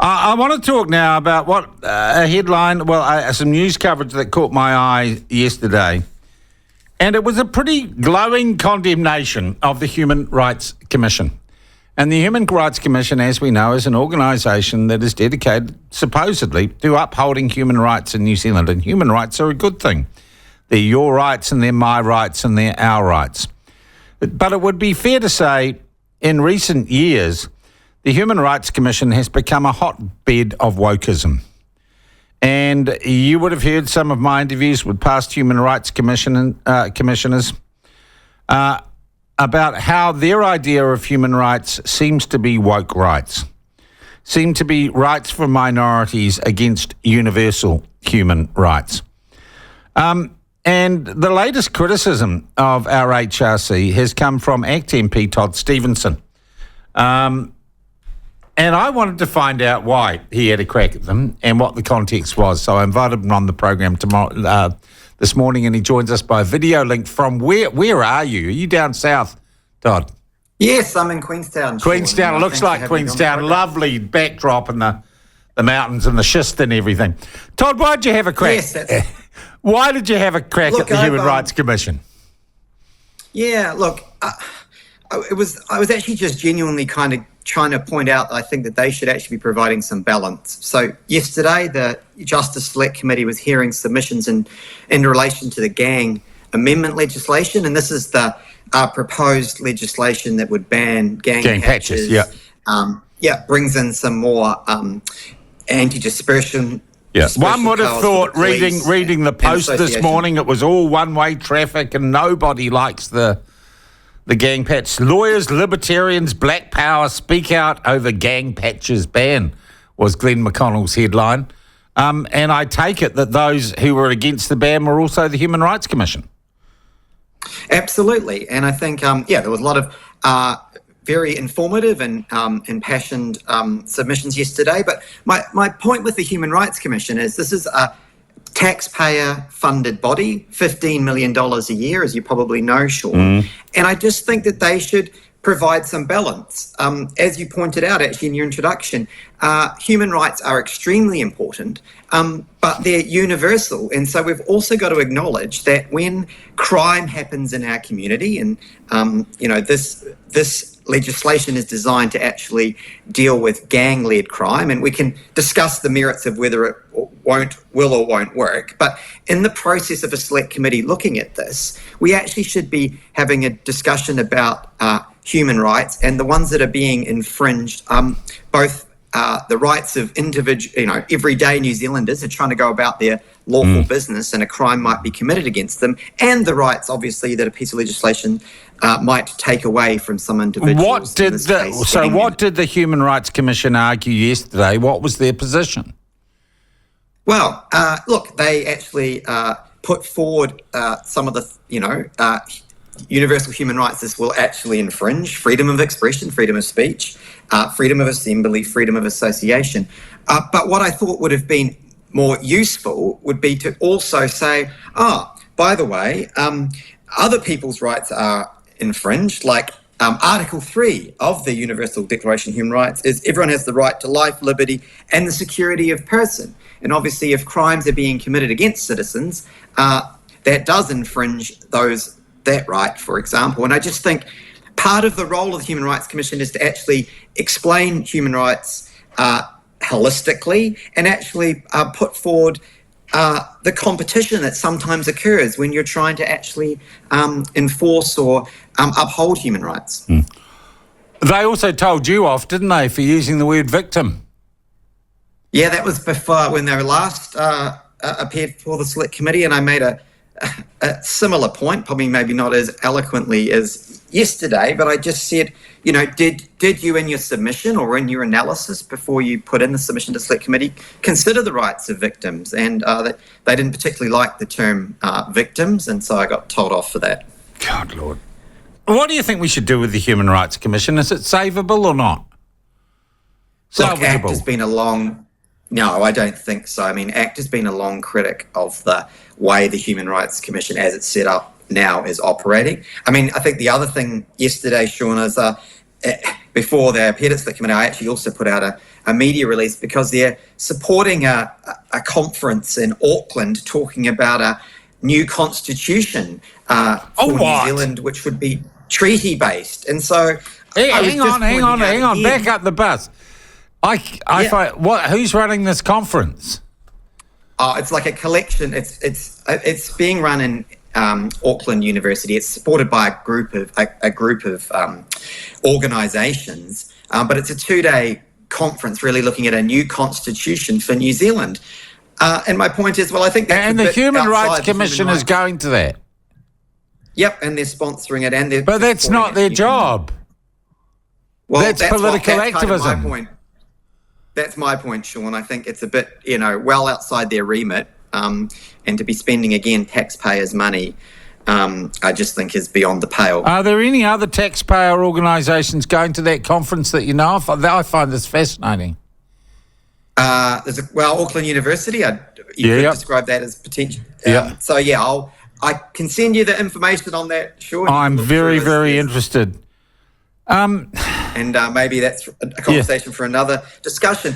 I want to talk now about what a headline, some news coverage that caught my eye yesterday. And it was a pretty glowing condemnation of the Human Rights Commission. And the Human Rights Commission, as we know, is an organisation that is dedicated, supposedly, to upholding human rights in New Zealand. And human rights are a good thing. They're your rights and they're my rights and they're our rights. But it would be fair to say, in recent years, the Human Rights Commission has become a hotbed of wokeism. And you would have heard some of my interviews with past Human Rights commissioners about how their idea of human rights seems to be woke rights, seem to be rights for minorities against universal human rights. And the latest criticism of our HRC has come from ACT MP Todd Stephenson. And I wanted to find out why he had a crack at them and what the context was. So I invited him on the program this morning, and he joins us by video link from where are you? Are you down south, Todd? Yes, I'm in Queenstown. Queenstown, it looks like Queenstown. Lovely backdrop and the mountains and the schist and everything. Todd, why did you have a crack? Yes, why did you have a crack at the Human Rights Commission? Yeah, look, I was actually just genuinely kind of trying to point out that I think that they should actually be providing some balance. So yesterday, the Justice Select Committee was hearing submissions in relation to the gang amendment legislation, and this is the proposed legislation that would ban gang patches. Brings in some more anti-dispersion. Yeah, one would have thought reading the Post this morning, it was all one-way traffic and nobody likes the gang patch. Lawyers, libertarians, black power speak out over gang patches ban was Glenn McConnell's headline. And I take it that those who were against the ban were also the Human Rights Commission. Absolutely. And I think, there was a lot of very informative and impassioned submissions yesterday. But my point with the Human Rights Commission is this is a taxpayer-funded body, $15 million a year, as you probably know, Sean. And I just think that they should provide some balance. As you pointed out, actually, in your introduction, human rights are extremely important, but they're universal. And so we've also got to acknowledge that when crime happens in our community, and, this legislation is designed to actually deal with gang-led crime, and we can discuss the merits of whether it will or won't work. But in the process of a select committee looking at this, we actually should be having a discussion about human rights and the ones that are being infringed, both the rights of everyday New Zealanders are trying to go about their lawful business and a crime might be committed against them, and the rights, obviously, that a piece of legislation might take away from some individuals. What did the Human Rights Commission argue yesterday? What was their position? Well, look, they actually put forward some of the, universal human rights. This will actually infringe freedom of expression, freedom of speech, freedom of assembly, freedom of association. But what I thought would have been more useful would be to also say, by the way, other people's rights are infringed, like Article 3 of the Universal Declaration of Human Rights is everyone has the right to life, liberty, and the security of person. And obviously, if crimes are being committed against citizens, that does infringe that right, for example. And I just think part of the role of the Human Rights Commission is to actually explain human rights holistically and actually put forward the competition that sometimes occurs when you're trying to actually enforce or uphold human rights. They also told you off, didn't they, for using the word victim? Yeah, that was before when they were last appeared before the Select Committee, and I made a similar point, probably maybe not as eloquently as yesterday, but I just said, did you in your submission or in your analysis before you put in the submission to Select Committee consider the rights of victims? And they didn't particularly like the term victims, and so I got told off for that. God, Lord. What do you think we should do with the Human Rights Commission? Is it savable or not? Look, ACT has been No, I don't think so. I mean, ACT has been a long critic of the way the Human Rights Commission, as it's set up now, is operating. I mean, I think the other thing yesterday, Sean, is before they appeared at the committee, I actually also put out a media release because they're supporting a conference in Auckland talking about a new constitution for New Zealand, which would be treaty-based. And so... Hang on. Back up the bus. I find, who's running this conference? It's like a collection. It's being run in Auckland University. It's supported by a group of organisations, but it's a 2-day conference, really looking at a new constitution for New Zealand. And my point is, I think that's the Human Rights Commission is going to that. Yep, and they're sponsoring it, but that's not their job. Well, that's political activism. Kind of my point. That's my point, Sean. I think it's a bit, well outside their remit, and to be spending, again, taxpayers' money, I just think is beyond the pale. Are there any other taxpayer organisations going to that conference that you know of? I find this fascinating. Auckland University, you could describe that as potential. So, I can send you the information on that, Sean. I'm very, very interested. And maybe that's a conversation for another discussion.